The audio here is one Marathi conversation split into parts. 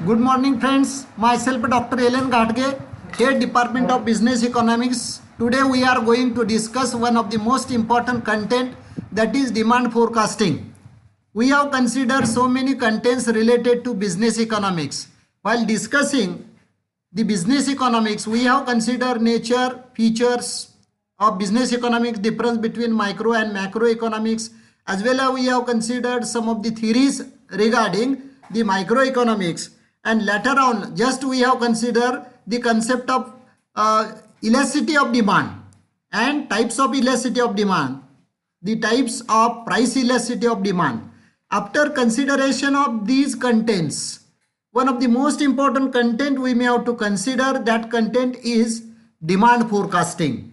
Good morning, friends. Myself, Dr. Ellen Ghadge, Head Department of Business Economics. Today, we are going to discuss one of the most important content, that is demand forecasting. We have considered so many contents related to business economics. While discussing the business economics, we have considered nature, features of business economics, difference between micro and macro economics, as well as we have considered some of the theories regarding the microeconomics, and later on just we have considered the concept of elasticity of demand and types of elasticity of demand, the types of price elasticity of demand. After consideration of these contents, one of the most important content we may have to consider, that content is demand forecasting.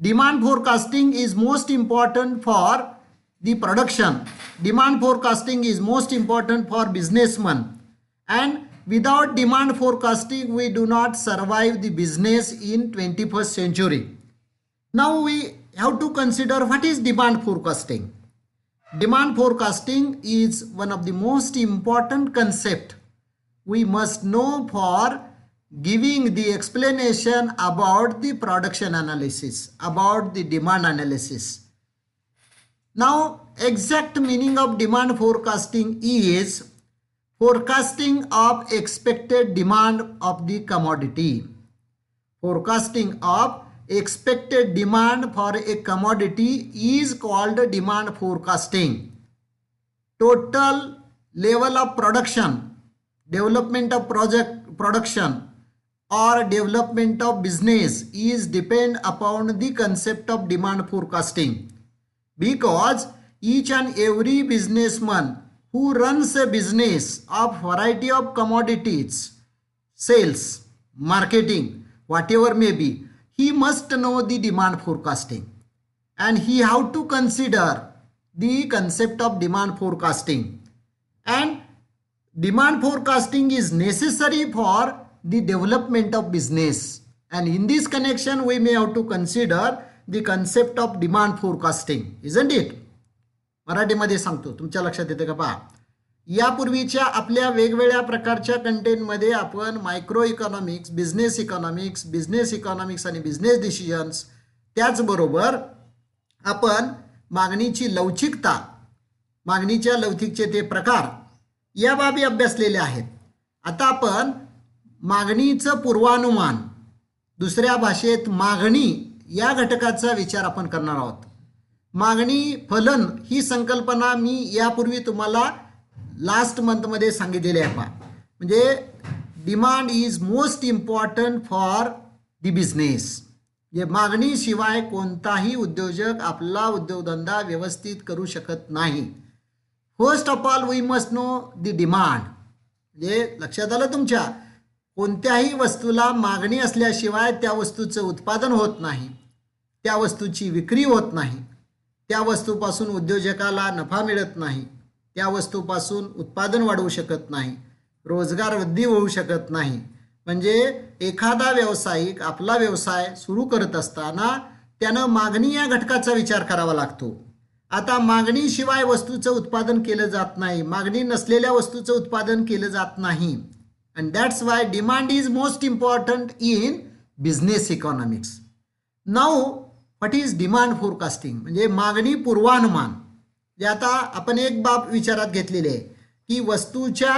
Demand forecasting is most important for the production. Demand forecasting is most important for businessmen, and without demand forecasting we do not survive the business in 21st century. Now we have to consider what is demand forecasting. Demand forecasting is one of the most important concept we must know for giving the explanation about the production analysis, about the demand analysis. Now, exact meaning of demand forecasting is forecasting of expected demand of the commodity. Forecasting of expected demand for a commodity is called demand forecasting. Total level of production, development of production or development of business is depend upon the concept of demand forecasting, because each and every businessman who runs a business of variety of commodities, sales, marketing, whatever may be, he must know the demand forecasting, and he have to consider the concept of demand forecasting. And demand forecasting is necessary for the development of business, and in this connection we may have to consider the concept of demand forecasting, isn't it? मराठीमध्ये सांगतो, तुमच्या लक्षात येते का पहा. यापूर्वीच्या आपल्या वेगवेगळ्या प्रकारच्या कंटेंटमध्ये आपण मायक्रो इकॉनॉमिक्स, बिझनेस इकॉनॉमिक्स आणि बिझनेस डिसिजन्स, त्याचबरोबर आपण मागणीची लवचिकता, मागणीच्या लवचिकतेचे प्रकार या बाबी अभ्यासलेल्या आहेत. आता आपण मागणीचं पूर्वानुमान, दुसऱ्या भाषेत मागणी या घटकाचा विचार आपण करणार आहोत. मागणी फलन ही संकल्पना मी यापूर्वी तुम्हाला लास्ट मंथमध्ये सांगितलेली आहे पहा. म्हणजे demand is most important for the business. म्हणजे मागणीशिवाय कोणताही उद्योजक आपला उद्योगधंदा व्यवस्थित करू शकत नाही. First of all we must know the demand. म्हणजे लक्षात आलं तुमच्या, कोणत्याही वस्तूला मागणी असल्याशिवाय त्या वस्तूचं उत्पादन होत नाही, त्या वस्तूची विक्री होत नाही, त्या वस्तूपासून उद्योजकाला नफा मिळत नाही, त्या वस्तूपासून उत्पादन वाढवू शकत नाही, रोजगार वृद्धी होऊ शकत नाही. म्हणजे एखादा व्यावसायिक आपला व्यवसाय सुरू करत असताना त्यानं मागणी या घटकाचा विचार करावा लागतो. आता मागणीशिवाय वस्तूचं उत्पादन केलं जात नाही, मागणी नसलेल्या वस्तूचं उत्पादन केलं जात नाही. And that's why demand is most important in business economics. Now, what is demand forecasting? म्हणजे मागणी पूर्वानुमान. जे आता आपण एक बाब विचारात घेतलेली आहे की वस्तूच्या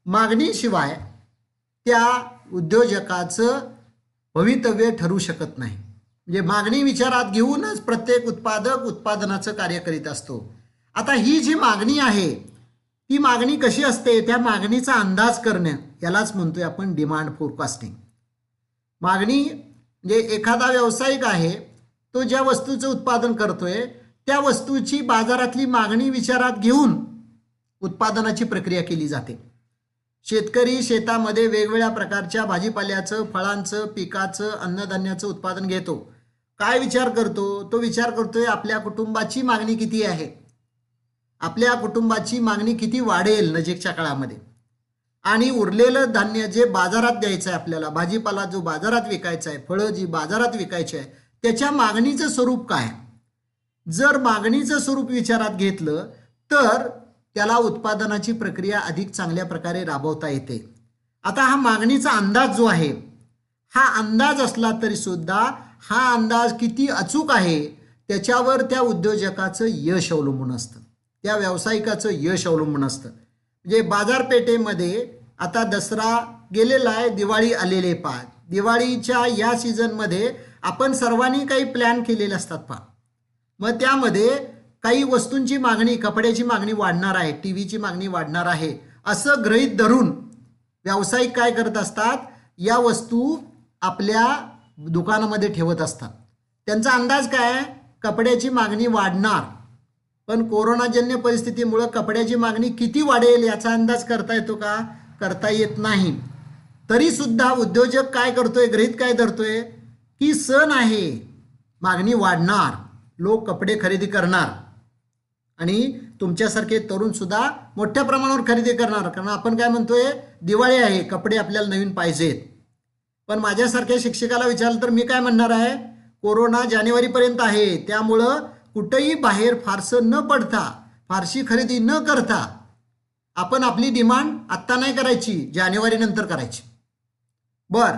मागणीशिवाय त्या उद्योजकाचं भवितव्य ठरू शकत नाही. म्हणजे मागणी विचारात घेऊनच प्रत्येक उत्पादक उत्पादनाचं कार्य करीत असतो. आता ही जी मागणी आहे ती मागणी कशी असते, त्या मागणीचा अंदाज करणं यालाच म्हणतोय आपण डिमांड फोरकास्टिंग. मागणी म्हणजे एखादा व्यावसायिक आहे, तो ज्या वस्तूचं उत्पादन करतोय त्या वस्तूची बाजारातली मागणी विचारात घेऊन उत्पादनाची प्रक्रिया केली जाते. शेतकरी शेतामध्ये वेगवेगळ्या प्रकारच्या भाजीपाल्याचं, फळांचं, पिकाचं, अन्नधान्याचं उत्पादन घेतो. काय विचार करतो? तो विचार करतोय आपल्या कुटुंबाची मागणी किती आहे, आपल्या कुटुंबाची मागणी किती वाढेल नजीकच्या काळामध्ये, आणि उरलेलं धान्य जे बाजारात द्यायचं आहे आपल्याला, भाजीपाला जो बाजारात विकायचा आहे, फळं जी बाजारात विकायची आहे, त्याच्या मागणीचं स्वरूप काय. जर मागणीचं स्वरूप विचारात घेतलं तर त्याला उत्पादनाची प्रक्रिया अधिक चांगल्या प्रकारे राबवता येते. आता हा मागणीचा अंदाज जो आहे, हा अंदाज असला तरी सुद्धा हा अंदाज किती अचूक आहे त्याच्यावर त्या उद्योजकाचं यश अवलंबून असतं, त्या व्यावसायिकाचं यश अवलंबून असतं. म्हणजे बाजारपेठेमध्ये आता दसरा गेलेला आहे, दिवाळी आलेले पहा. दिवाळीच्या या सीझनमध्ये आपण सर्वांनी काही प्लॅन केलेले असतात पहा. मग त्यामध्ये काही वस्तूंची मागणी, कपड्याची मागणी वाढणार आहे, टी व्हीची मागणी वाढणार आहे असं गृहीत धरून व्यावसायिक काय करत असतात, या वस्तू आपल्या दुकानामध्ये ठेवत असतात. त्यांचा अंदाज काय आहे, कपड्याची मागणी वाढणार, पण कोरोनाजन्य परिस्थितीमुळं कपड्याची मागणी किती वाढेल याचा अंदाज करता येतो का? करता येत नाही. तरी सुद्धा उद्योजक काय करतोय, गृहीत काय धरतोय की सण आहे, मागणी वाढणार, लोक कपडे खरेदी करणार आणि तुमच्यासारखे तरुण सुद्धा मोठ्या प्रमाणावर खरेदी करणार. कारण आपण काय म्हणतोय, दिवाळी आहे, कपडे आपल्याला नवीन पाहिजेत. पण माझ्यासारख्या शिक्षकाला विचारलं तर मी काय म्हणणार आहे, कोरोना जानेवारीपर्यंत आहे, त्यामुळं कुठंही बाहेर फारसं न पडता, फारशी खरेदी न करता आपण आपली डिमांड आत्ता नाही करायची, जानेवारी नंतर करायची. बर,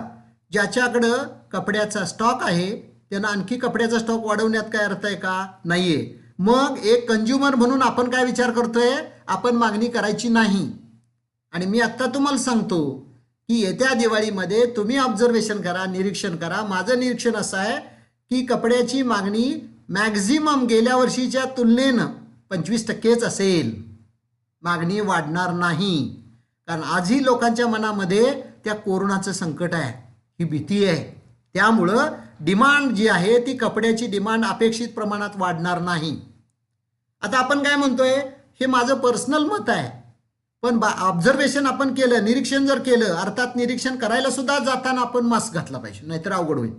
ज्याच्याकडं कपड्याचा स्टॉक आहे त्यानं आणखी कपड्याचा स्टॉक वाढवण्यात काय अर्थ आहे का? नाहीये. मग एक कंझ्युमर म्हणून आपण काय विचार करतोय, आपण मागणी करायची नाही. आणि मी आत्ता तुम्हाला सांगतो की येत्या दिवाळीमध्ये तुम्ही ऑब्झर्वेशन करा, निरीक्षण करा. माझं निरीक्षण असं आहे की कपड्याची मागणी मॅक्झिमम गेल्या वर्षीच्या तुलनेनं 25%च असेल, मागणी वाढणार नाही. कारण आजही लोकांच्या मनामध्ये त्या कोरोनाचं संकट आहे, ही भीती आहे. त्यामुळं डिमांड जी आहे ती कपड्याची डिमांड अपेक्षित प्रमाणात वाढणार नाही. आता आपण काय म्हणतोय, हे माझं पर्सनल मत आहे, पण ऑब्झर्वेशन आपण केलं, निरीक्षण जर केलं, अर्थात निरीक्षण करायला सुद्धा जाताना आपण मास्क घातला पाहिजे, नाहीतर अवघड होईल.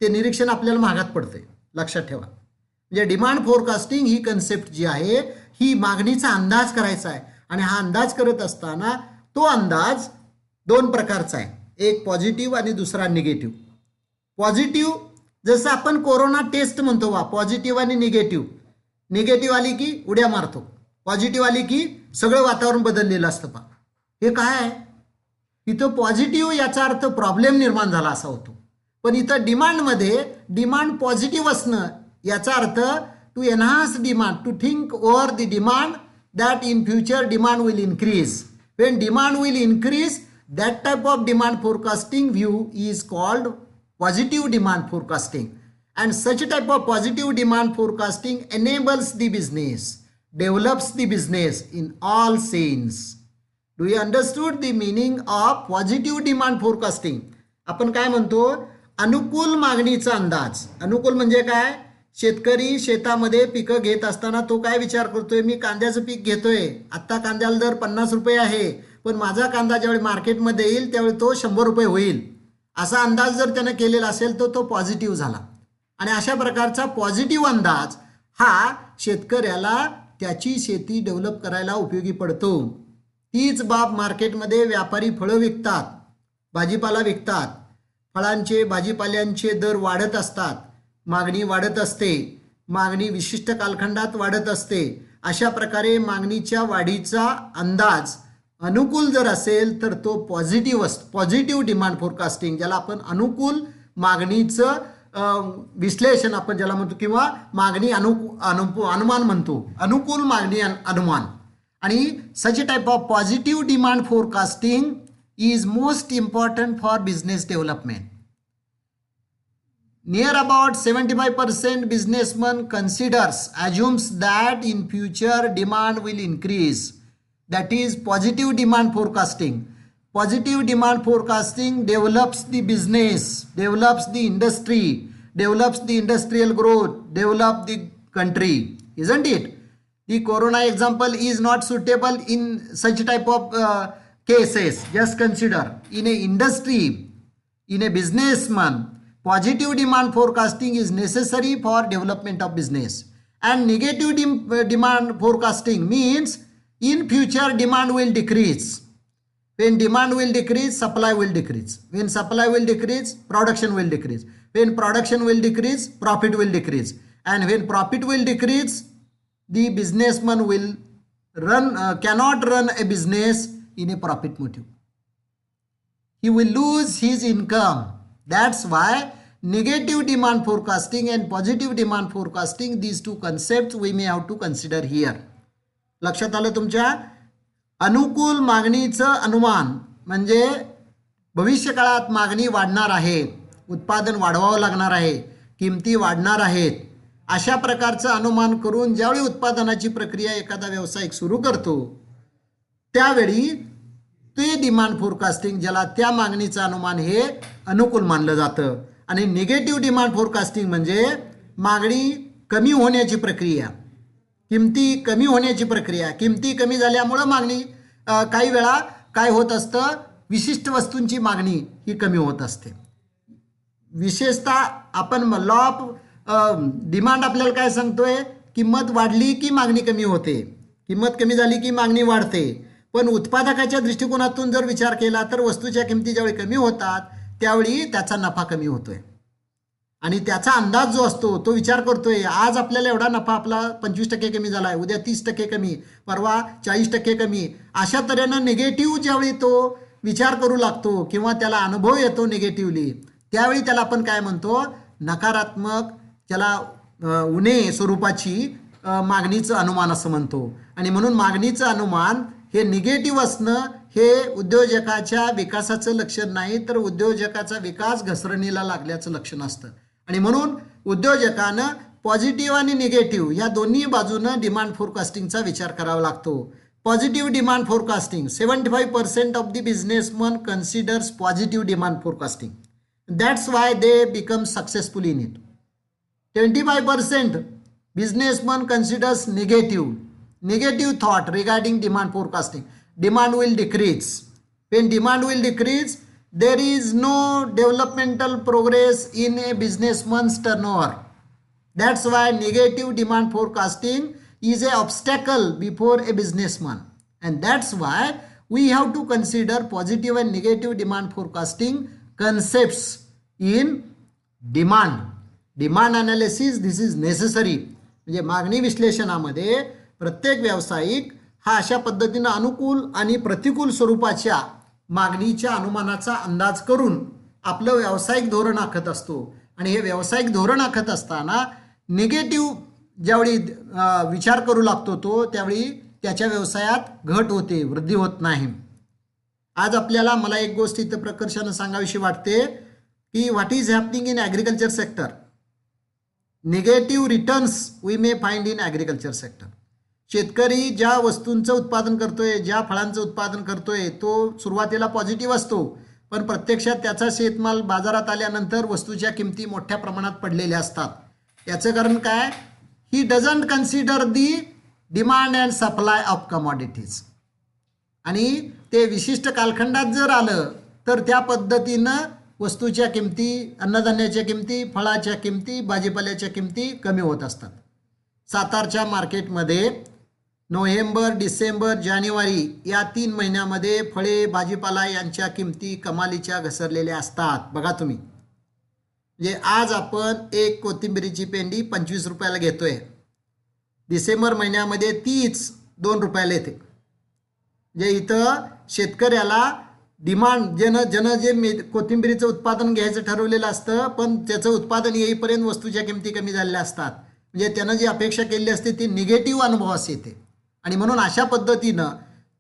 ते निरीक्षण आपल्याला महागात पडतंय, लक्षात ठेवा. म्हणजे डिमांड फोरकास्टिंग ही कन्सेप्ट जी आहे, ही मागणीचा अंदाज करायचा आहे. आणि हा अंदाज करत असताना तो अंदाज दोन प्रकारचा आहे, एक पॉझिटिव्ह आणि दुसरा निगेटिव्ह. पॉझिटिव्ह जसं आपण कोरोना टेस्ट म्हणतो वा, पॉझिटिव्ह आणि निगेटिव्ह. निगेटिव्ह आली की उड्या मारतो, पॉझिटिव्ह आली की सगळं वातावरण बदललेलं असतं. पहा हे काय आहे, इथं पॉझिटिव्ह याचा अर्थ प्रॉब्लेम निर्माण झाला असा होतो, पण इथं डिमांडमध्ये डिमांड पॉझिटिव्ह असणं याचा अर्थ to enhance demand, to think over the demand that in future demand will increase. When demand will increase, that type of demand forecasting view is called positive demand forecasting, and such type of positive demand forecasting enables the business, develops the business in all sense. Do you understood the meaning of positive demand forecasting? आपण काय म्हणतो, अनुकूल मागणीचा अंदाज. अनुकूल म्हणजे काय, शेतकरी शेतामध्ये पिकं घेत असताना तो काय विचार करतोय, मी कांद्याचं पीक घेतोय, आत्ता कांद्याला दर 50 रुपये आहे, पण माझा कांदा ज्यावेळी मार्केटमध्ये येईल त्यावेळी तो 100 रुपये होईल, असा अंदाज जर त्यानं केलेला असेल तर तो पॉझिटिव्ह झाला. आणि अशा प्रकारचा पॉझिटिव्ह अंदाज हा शेतकऱ्याला त्याची शेती डेव्हलप करायला उपयोगी पडतो. तीच बाब मार्केटमध्ये व्यापारी फळं विकतात, भाजीपाला विकतात, फळांचे भाजीपाल्यांचे दर वाढत असतात, मागणी वाढत असते, मागणी विशिष्ट कालखंडात वाढत असते. अशा प्रकारे मागणीच्या वाढीचा अंदाज अनुकूल जर असेल तर तो पॉझिटिव्ह असतो, पॉझिटिव्ह डिमांड फोरकास्टिंग, ज्याला आपण अनुकूल मागणीचं विश्लेषण आपण ज्याला म्हणतो, किंवा मागणी अनुमान म्हणतो, अनुकूल मागणी अनुमान. आणि such type of positive demand forecasting is most important for business development. Near about 75% businessman assumes that in future demand will increase. That is positive demand forecasting. Positive demand forecasting develops the business, develops the industry, develops the industrial growth, develop the country, isn't it? The corona example is not suitable in such type of cases. Just consider in a industry, in a businessman, positive demand forecasting is necessary for development of business. And negative demand forecasting means in future demand will decrease. When demand will decrease, supply will decrease. When supply will decrease, production will decrease. When production will decrease, profit will decrease. And when profit will decrease, the businessman will cannot run a business in a profit motive. he will lose his income. That's why negative demand forecasting and positive demand forecasting, these two concepts we may have to consider here. लक्षात आलं तुमच्या? अनुकूल मागणीचं अनुमान म्हणजे भविष्य काळात मागणी वाढणार आहे, उत्पादन वाढवावं लागणार आहे, किमती वाढणार आहेत, अशा प्रकारचं अनुमान करून ज्यावेळी उत्पादनाची प्रक्रिया एखादा व्यावसायिक सुरू करतो त्यावेळी ते डिमांड फोरकास्टिंग, ज्याला त्या मागणीचं अनुमान हे अनुकूल मानलं जातं. आणि निगेटिव्ह डिमांड फोरकास्टिंग म्हणजे मागणी कमी होण्याची प्रक्रिया, किमती कमी होण्याची प्रक्रिया. किमती कमी झाल्यामुळं मागणी काही वेळा काय होत असतं, विशिष्ट वस्तूंची मागणी ही कमी होत असते. विशेषतः आपण लॉ ऑफ डिमांड आपल्याला काय सांगतोय, किंमत वाढली की मागणी कमी होते, किंमत कमी झाली की मागणी वाढते. पण उत्पादकाच्या दृष्टिकोनातून जर विचार केला तर वस्तूच्या किमती ज्यावेळी कमी होतात त्यावेळी त्याचा नफा कमी होतोय आणि त्याचा अंदाज जो असतो तो विचार करतोय, आज आपल्याला एवढा नफा आपला 25% कमी झाला आहे, उद्या 30% कमी, परवा 40% कमी. अशा तऱ्हेनं निगेटिव्ह ज्यावेळी तो विचार करू लागतो किंवा त्याला अनुभव येतो निगेटिव्हली, त्यावेळी त्याला आपण काय म्हणतो, नकारात्मक, त्याला उणे स्वरूपाची मागणीचं अनुमान असं म्हणतो. आणि म्हणून मागणीचं अनुमान हे निगेटिव्ह असणं हे उद्योजकाच्या विकासाचं लक्षण नाही, तर उद्योजकाचा विकास घसरणीला लागल्याचं लक्षण असतं. आणि म्हणून उद्योजकानं पॉझिटिव्ह आणि निगेटिव्ह या दोन्ही बाजूनं डिमांड फोरकास्टिंगचा विचार करावा लागतो. Positive demand forecasting, 75% of the businessman considers positive demand forecasting. That's why they become successful in it. 25% businessman considers negative thought regarding demand forecasting. Demand will decrease. When demand will decrease, there is no developmental progress in a businessman's turnover. That's why negative demand forecasting is an obstacle before a businessman. And that's why we have to consider positive and negative demand forecasting concepts in demand analysis. This is necessary. म्हणजे मागणी विश्लेषणामध्ये प्रत्येक व्यावसायिक हा अशा पद्धतीनं अनुकूल आणि प्रतिकूल स्वरूपाच्या मागणीच्या अनुमानाचा अंदाज करून आपलं व्यावसायिक धोरण आखत असतो. आणि हे व्यावसायिक धोरण आखत असताना निगेटिव्ह ज्यावेळी विचार करू लागतो तो त्यावेळी त्याच्या व्यवसायात घट होते, वृद्धी होत नाही. आज आपल्याला मला एक गोष्ट इथं प्रकर्षानं सांगावीशी वाटते की what is happening in agriculture sector. Negative returns we may find in agriculture sector. शेतकरी ज्या वस्तूंचं उत्पादन करतोय, ज्या फळांचं उत्पादन करतोय, तो सुरुवातीला पॉझिटिव्ह असतो, पण प्रत्यक्षात त्याचा शेतमाल बाजारात आल्यानंतर वस्तूच्या किमती मोठ्या प्रमाणात पडलेल्या असतात. याचं कारण काय, he doesn't consider the demand and supply of commodities. आणि ते विशिष्ट कालखंडात जर आलं तर त्या पद्धतीनं वस्तूच्या किमती, अन्नधान्याच्या किमती, फळाच्या किमती, भाजीपाल्याच्या किमती कमी होत असतात. सातारच्या मार्केटमध्ये नोव्हेंबर, डिसेंबर, जानेवारी या 3 महिन्यामध्ये फळे, भाजीपाला यांच्या किमती कमालीच्या घसरलेल्या असतात. बघा तुम्ही, म्हणजे आज आपण एक कोथिंबिरीची पेंडी 25 रुपयाला घेतोय, डिसेंबर महिन्यामध्ये तीच 2 रुपयाला येते. म्हणजे इथं शेतकऱ्याला डिमांड ज्यानं जे कोथिंबिरीचं उत्पादन घ्यायचं ठरवलेलं असतं, पण त्याचं उत्पादन येईपर्यंत वस्तूच्या किमती कमी झालेल्या असतात. म्हणजे त्यानं जी अपेक्षा केलेली असते ती निगेटिव्ह अनुभवास येते. आणि म्हणून अशा पद्धतीनं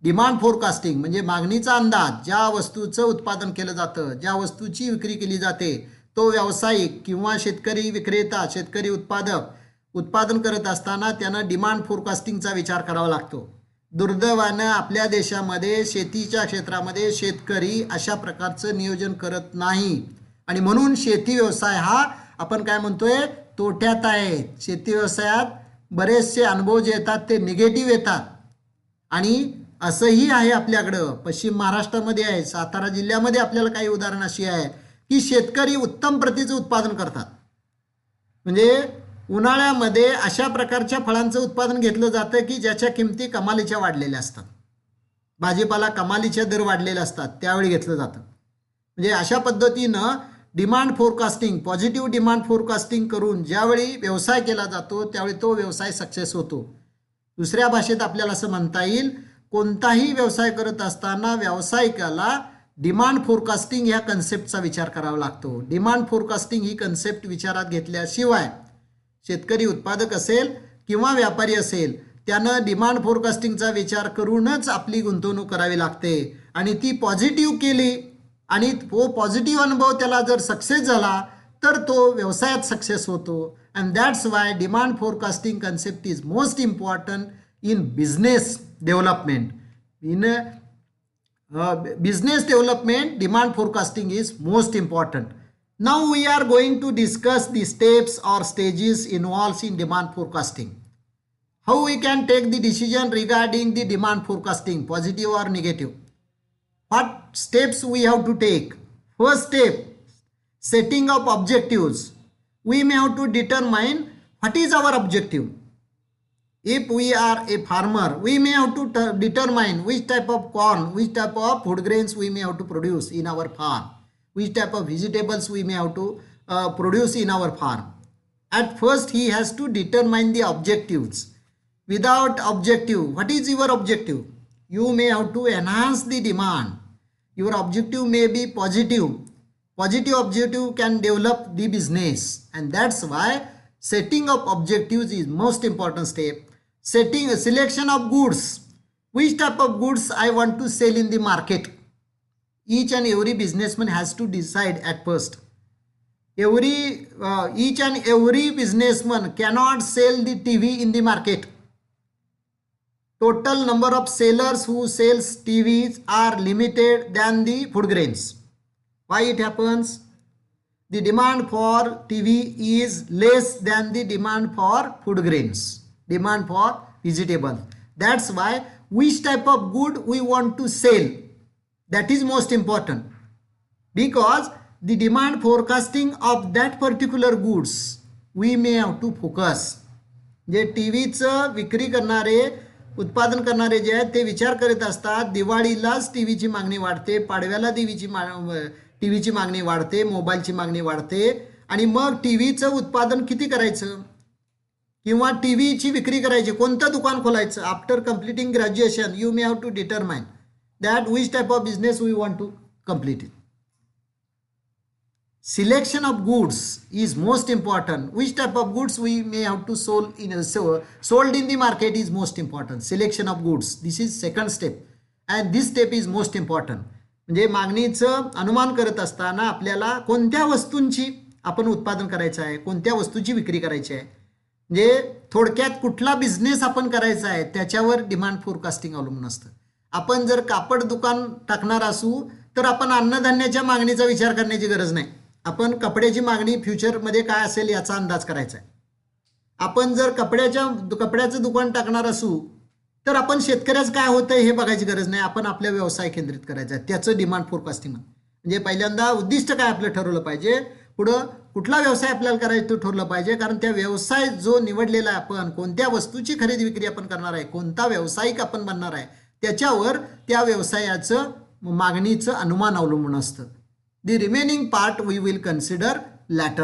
डिमांड फोरकास्टिंग म्हणजे मागणीचा अंदाज, ज्या वस्तूचं उत्पादन केलं जातं, ज्या वस्तूची विक्री केली जाते, तो व्यावसायिक किंवा शेतकरी विक्रेता, शेतकरी उत्पादक उत्पादन करत असताना त्यानं डिमांड फोरकास्टिंगचा विचार करावा लागतो. दुर्दैवानं आपल्या देशामध्ये शेतीच्या क्षेत्रामध्ये शेतकरी अशा प्रकारचं नियोजन करत नाही. आणि म्हणून शेती व्यवसाय हा आपण काय म्हणतोय, तोट्यात आहे. शेती व्यवसायात बरेचसे अनुभव जे येतात ते निगेटिव्ह येतात. आणि असंही आहे आपल्याकडं, पश्चिम महाराष्ट्रामध्ये आहे, सातारा जिल्ह्यामध्ये आपल्याला काही उदाहरण अशी आहे की शेतकरी उत्तम प्रतीचं उत्पादन करतात. म्हणजे उन्हाळ्यामध्ये अशा प्रकारच्या फळांचं उत्पादन घेतलं जातं की ज्याच्या किमती कमालीच्या वाढलेल्या असतात, भाजीपाला कमालीच्या दर वाढलेले असतात, त्यावेळी घेतलं जातं. म्हणजे अशा पद्धतीनं demand forecasting, positive demand forecasting करून ज्यावेळी व्यवसाय केला जातो त्यावेळी तो व्यवसाय सक्सेस होतो. दुसऱ्या भाषेत आपल्याला असं म्हणता येईल, कोणताही व्यवसाय करत असताना व्यावसायिकाला डिमांड फोरकास्टिंग ह्या कन्सेप्टचा विचार करावा लागतो. डिमांड फोरकास्टिंग ही कन्सेप्ट विचारात घेतल्याशिवाय शेतकरी उत्पादक असेल किंवा व्यापारी असेल त्यानं डिमांड फोरकास्टिंगचा विचार करूनच आपली गुंतवणूक करावी लागते आणि ती पॉझिटिव्ह केली आणि तो पॉझिटिव्ह अनुभव त्याला जर सक्सेस झाला तर तो व्यवसायात सक्सेस होतो. And that's why demand forecasting concept is most important in business development. In business development, demand forecasting is most important. Now we are going to discuss the steps or stages involved in demand forecasting. How we can take the decision regarding the demand forecasting, positive or negative. What steps we have to take? First step, setting up objectives. We may have to determine what is our objective. If we are a farmer, we may have to determine which type of corn, which type of food grains we may have to produce in our farm, which type of vegetables we may have to produce in our farm. At first, he has to determine the objectives. Without objective, what is your objective? You may have to enhance the demand. Your objective may be positive. Positive objective can develop the business, and that's why setting up objectives is most important step. Setting a selection of goods. Which type of goods I want to sell in the market. Each and every businessman has to decide at first. Each and every businessman cannot sell the TV in the market. Total number of sellers who sells TVs are limited than the food grains. Why it happens? The demand for TV is less than the demand for food grains, demand for vegetables. That's why which type of good we want to sell, that is most important, because the demand forecasting of that particular goods we may have to focus. जे टीव्हीचं विक्री करणारे उत्पादन करणारे जे आहेत ते विचार करत असतात दिवाळीलाच टीव्हीची मागणी वाढते, पाडव्याला टीव्हीची मागणी वाढते, मोबाईलची मागणी वाढते आणि मग टीव्हीचं उत्पादन किती करायचं किंवा टीव्हीची विक्री करायची, कोणतं दुकान खोलायचं. After completing graduation you may have to determine that which type of business we want to complete it. Selection of goods is most important. Which type of goods we may have to sold in the market is most important. Selection of goods. This is second step, and this step is most important. म्हणजे मागणीचं अनुमान करत असताना आपल्याला कोणत्या वस्तूंची आपण उत्पादन करायचं आहे, कोणत्या वस्तूची विक्री करायची आहे, म्हणजे थोडक्यात कुठला बिझनेस आपण करायचा आहे त्याच्यावर डिमांड फोरकास्टिंग अवलंबून असतं. आपण जर कापड दुकान टाकणार असू तर आपण अन्नधान्याच्या मागणीचा विचार करण्याची गरज नाही. आपण कपड्याची मागणी फ्युचरमध्ये काय असेल याचा अंदाज करायचा आहे. आपण जर कपड्याचं दुकान टाकणार असू तर आपण शेतकऱ्याचं काय होतंय हे बघायची गरज नाही. आपण आपल्या व्यवसाय केंद्रित करायचा आहे, त्याचं डिमांड फोरकास्टिंग. म्हणजे पहिल्यांदा उद्दिष्ट काय आपलं ठरवलं पाहिजे, पुढं कुठला व्यवसाय आपल्याला करायचं तो ठरवलं पाहिजे. कारण त्या व्यवसाय जो निवडलेला आहे, आपण कोणत्या वस्तूची खरेदी विक्री आपण करणार आहे, कोणता व्यावसायिक आपण बनणार आहे, त्याच्यावर त्या व्यवसायाचं मागणीचं अनुमान अवलंबून असतं. The remaining part we will consider later.